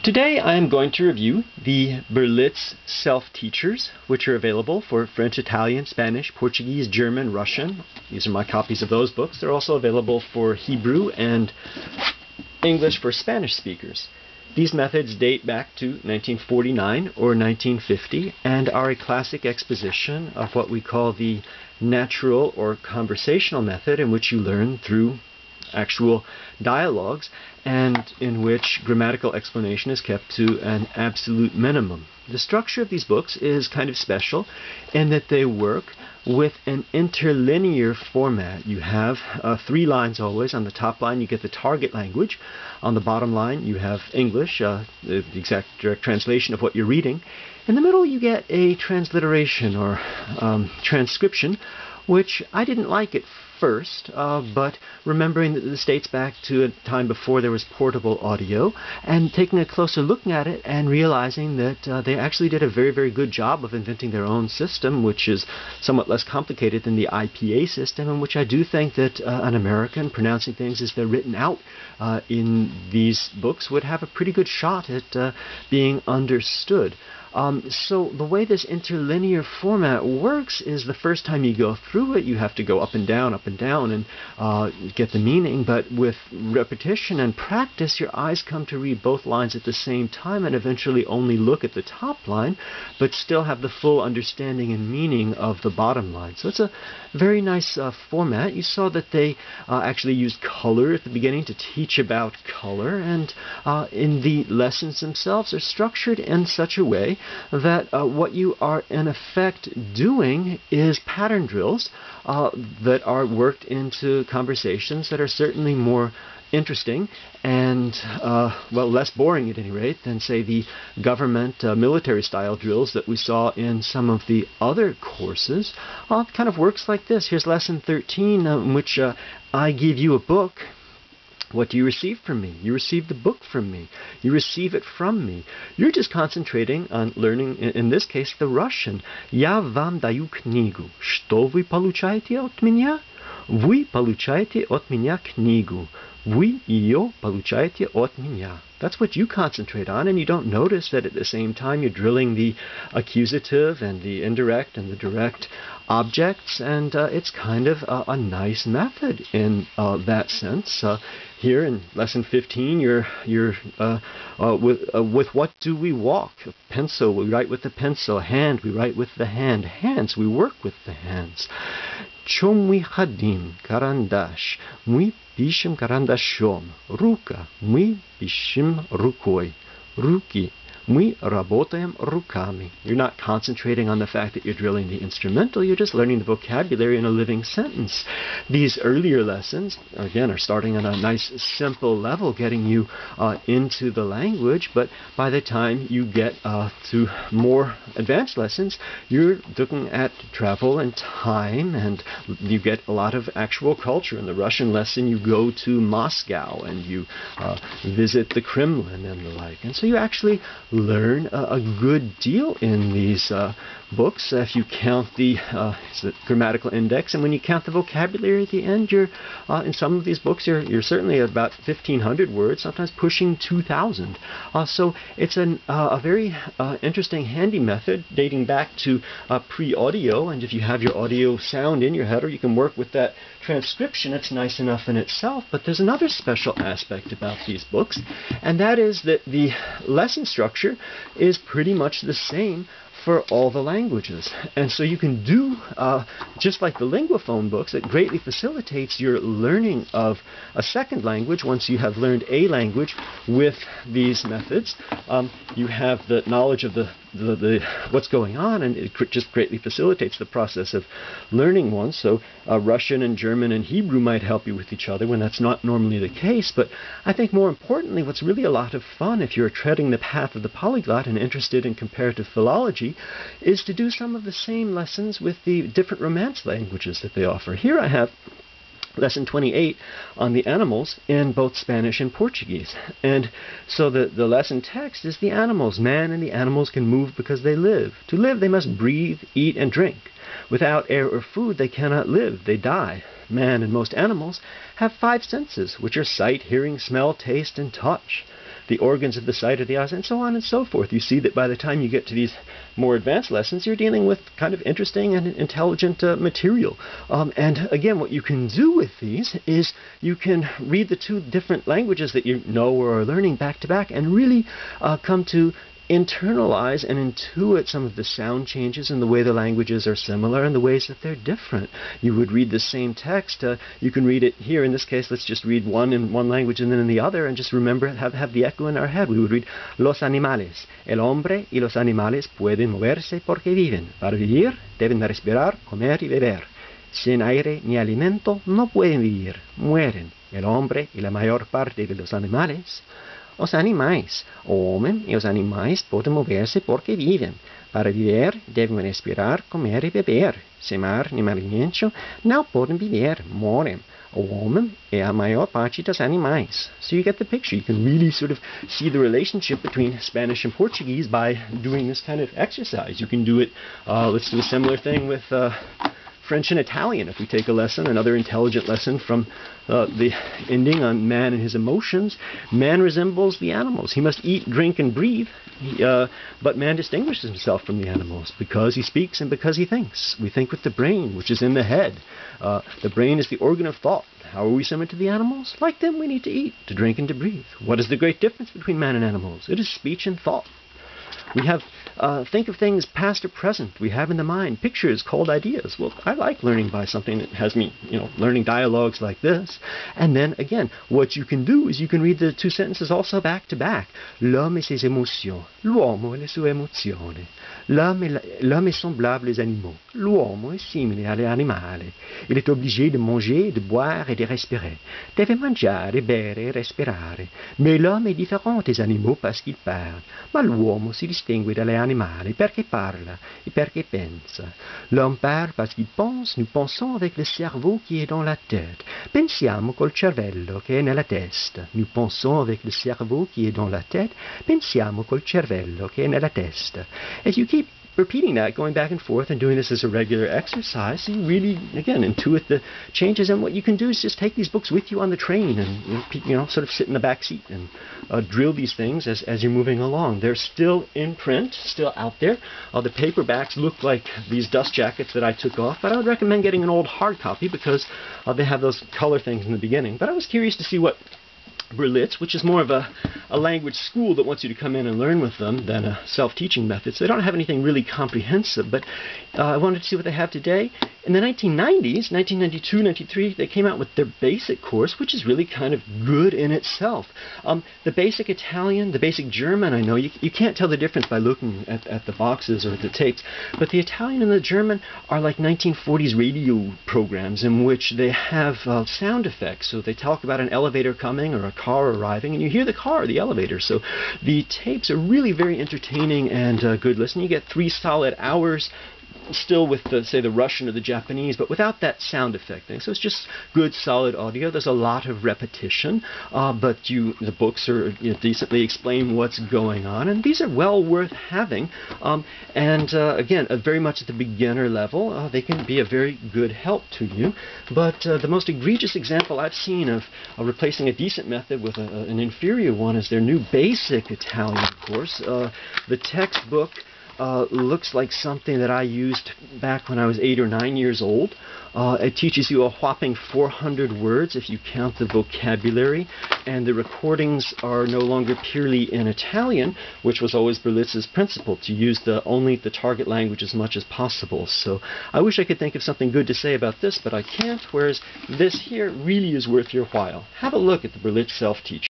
Today I am going to review the Berlitz self-teachers, which are available for French, Italian, Spanish, Portuguese, German, Russian. These are my copies of those books. They're also available for Hebrew and English for Spanish speakers. These methods date back to 1949 or 1950 and are a classic exposition of what we call the natural or conversational method, in which you learn through actual dialogues and in which grammatical explanation is kept to an absolute minimum. The structure of these books is kind of special in that they work with an interlinear format. You have 3 lines always. On the top line you get the target language. On the bottom line you have English, the exact direct translation of what you're reading. In the middle you get a transliteration or transcription, which I didn't like at first, but remembering that this dates back to a time before there was portable audio, and taking a closer look at it and realizing that they actually did a very, very good job of inventing their own system, which is somewhat less complicated than the IPA system, and which I do think that an American pronouncing things as they're written out in these books would have a pretty good shot at being understood. So the way this interlinear format works is the first time you go through it, you have to go up and down, and get the meaning. But with repetition and practice, your eyes come to read both lines at the same time and eventually only look at the top line, but still have the full understanding and meaning of the bottom line. So it's a very nice format. You saw that they actually used color at the beginning to teach about color, and in the lessons themselves are structured in such a way that what you are in effect doing is pattern drills that are worked into conversations that are certainly more interesting and, well, less boring at any rate than, say, the government military-style drills that we saw in some of the other courses. It kind of works like this. Here's lesson 13, in which I give you a book. What do you receive from me? You receive the book from me. You receive it from me. You're just concentrating on learning, in this case, the Russian. Я вам даю книгу. Что вы получаете от меня? Вы получаете от меня книгу. Вы ее получаете от меня. That's what you concentrate on, and you don't notice that at the same time you're drilling the accusative and the indirect and the direct objects, and it's kind of a nice method in that sense. Here in lesson 15, you're with what do we walk? A pencil, we write with the pencil. Hand, we write with the hand. Hands, we work with the hands. Чем мы ходим? Карандаш. Мы пишем карандашом. Рука. Мы пишем рукой. Руки. Мы работаем руками. You're not concentrating on the fact that you're drilling the instrumental, you're just learning the vocabulary in a living sentence. These earlier lessons, again, are starting on a nice, simple level, getting you into the language, but by the time you get to more advanced lessons, you're looking at travel and time, and you get a lot of actual culture. In the Russian lesson, you go to Moscow, and you visit the Kremlin and the like. And so you actually learn a good deal in these books if you count the grammatical index, and when you count the vocabulary at the end, you're in some of these books you're certainly at about 1,500 words, sometimes pushing 2,000. So it's a very interesting, handy method dating back to pre-audio, and if you have your audio sound in your head, or you can work with that transcription, it's nice enough in itself. But there's another special aspect about these books, and that is that the lesson structure is pretty much the same for all the languages. And so you can do, just like the Linguaphone books, it greatly facilitates your learning of a second language. Once you have learned a language with these methods, you have the knowledge of the what's going on, and it just greatly facilitates the process of learning one. So Russian and German and Hebrew might help you with each other when that's not normally the case. But I think more importantly, what's really a lot of fun if you're treading the path of the polyglot and interested in comparative philology is to do some of the same lessons with the different Romance languages that they offer. Here I have Lesson 28 on the animals in both Spanish and Portuguese. And so the lesson text is the animals. Man and the animals can move because they live. To live, they must breathe, eat, and drink. Without air or food, they cannot live. They die. Man and most animals have 5 senses, which are sight, hearing, smell, taste, and touch. the organs of the sight of the eyes, and so on and so forth. You see that by the time you get to these more advanced lessons, you're dealing with kind of interesting and intelligent material. And again, what you can do with these is you can read the two different languages that you know or are learning back to back and really come to internalize and intuit some of the sound changes and the way the languages are similar and the ways that they're different. You would read the same text. You can read it here. In this case, let's just read one in one language and then in the other, and just remember, have the echo in our head. We would read, los animales, el hombre y los animales pueden moverse porque viven. Para vivir, deben respirar, comer y beber. Sin aire ni alimento no pueden vivir, mueren. El hombre y la mayor parte de los animales. Os animais, o homem e os animais podem mover-se porque vivem. Para viver, devem respirar, comer e beber. Sem ar nem alimento, não podem viver, morem. O homem e a maior parte dos animais. So you get the picture. You can really sort of see the relationship between Spanish and Portuguese by doing this kind of exercise. You can do it, let's do a similar thing with French and Italian. If we take a lesson, another intelligent lesson from the ending on man and his emotions, man resembles the animals. He must eat, drink, and breathe, but man distinguishes himself from the animals because he speaks and because he thinks. We think with the brain, which is in the head. The brain is the organ of thought. How are we similar to the animals? Like them, we need to eat, to drink, and to breathe. What is the great difference between man and animals? It is speech and thought. We have, think of things past or present. We have in the mind pictures called ideas. Well, I like learning by something that has me, learning dialogues like this. And then, again, what you can do is you can read the two sentences also back to back. L'homme et ses émotions. L'uomo e le sue emozioni. L'homme est semblable aux animaux. L'uomo est simile agli animali. Il est obligé de manger, de boire et de respirer. Deve mangiare, bere e respirare. Mais l'homme est différent des animaux parce qu'il parle. Ma l'uomo si distingue dagli animali perché parla et perché pensa. L'homme parle parce qu'il pense. Nous pensons avec le cerveau qui est dans la tête. Pensiamo col cervello che è nella testa. Nous pensons avec le cerveau qui est dans la tête. Pensiamo col cervello che è nella testa. As you keep repeating that, going back and forth and doing this as a regular exercise, you really, again, intuit the changes. And what you can do is just take these books with you on the train and, sort of sit in the back seat and drill these things as you're moving along. They're still in print, still out there. The paperbacks look like these dust jackets that I took off, but I would recommend getting an old hard copy because they have those color things in the beginning. But I was curious to see what Berlitz, which is more of a language school that wants you to come in and learn with them than a self-teaching method. So they don't have anything really comprehensive, but I wanted to see what they have today. In the 1990s, 1992, 93, they came out with their basic course, which is really kind of good in itself. The basic Italian, the basic German, I know, you can't tell the difference by looking at the boxes or the tapes, but the Italian and the German are like 1940s radio programs in which they have sound effects. So they talk about an elevator coming or a car arriving, and you hear the car or the elevator. So the tapes are really very entertaining and good listening. You get 3 solid hours still with the Russian or the Japanese, but without that sound effect thing. So it's just good, solid audio. There's a lot of repetition, but the books are decently explain what's going on, and these are well worth having. Again, very much at the beginner level, they can be a very good help to you. But the most egregious example I've seen of replacing a decent method with an inferior one is their new basic Italian course. The textbook looks like something that I used back when I was 8 or 9 years old. It teaches you a whopping 400 words if you count the vocabulary, and the recordings are no longer purely in Italian, which was always Berlitz's principle, to use only the target language as much as possible. So I wish I could think of something good to say about this, but I can't, whereas this here really is worth your while. Have a look at the Berlitz Self-Teacher.